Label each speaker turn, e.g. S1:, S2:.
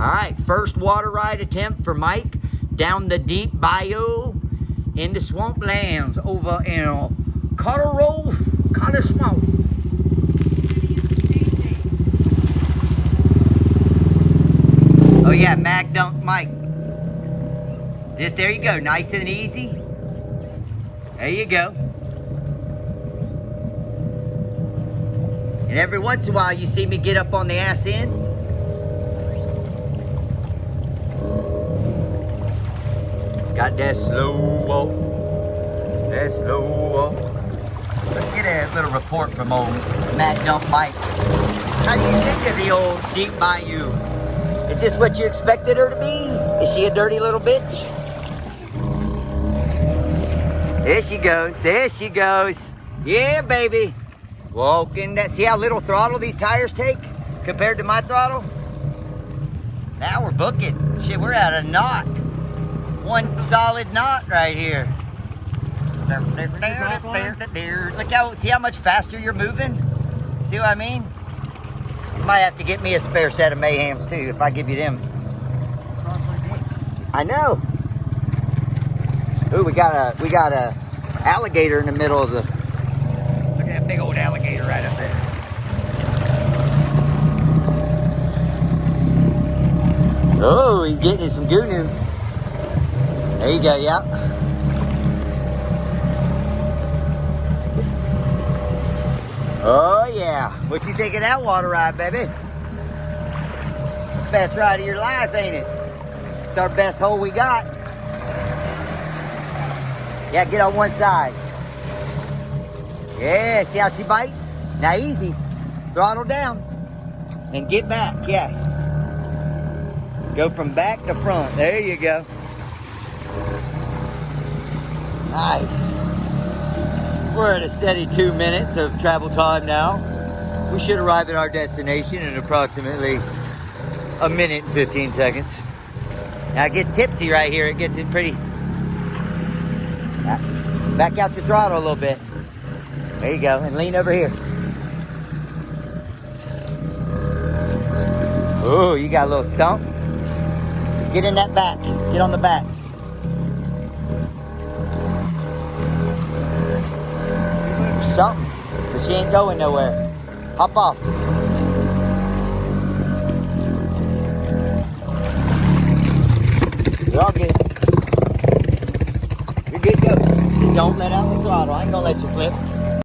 S1: right, first water ride attempt for Mike down the deep bayou in the swamplands over in Colorado Swamp. Oh yeah, Mag Dunk Mike. Just there you go, nice and easy. There you go. And every once in a while you see me get up on the ass end. Got that slow walk. That slow walk. Let's get a little report from old Mag Dunk Mike. How do you think of the old deep bayou? Is this what you expected her to be? Is she a dirty little bitch? There she goes, there she goes. Yeah, baby. Walking that, see how little throttle these tires take compared to my throttle? Now we're booking. Shit, we're at a knot. One solid knot right here. Look how, see how much faster you're moving? See what I mean? You might have to get me a spare set of Mayhems too if I give you them. I know. Ooh, we got a alligator in the middle of the. Look at that big old alligator right up there. Oh, he's getting some goo-goo. There you go, yep. Oh yeah, what you think of that water ride, baby? Best ride of your life, ain't it? It's our best hole we got. Yeah, get on one side. Yeah, see how she bites? Now easy, throttle down and get back, yeah. Go from back to front, there you go. Nice. We're at a steady 2 minutes of travel time now. We should arrive at our destination in approximately a minute and 15 seconds. Now it gets tipsy right here. It gets it pretty. Back out your throttle a little bit. There you go. And lean over here. Oh, you got a little stump. Get in that back. Get on the back. Something, but she ain't going nowhere. Hop off. You're all good. You're good, go. Just don't let out the throttle. I ain't gonna let you flip.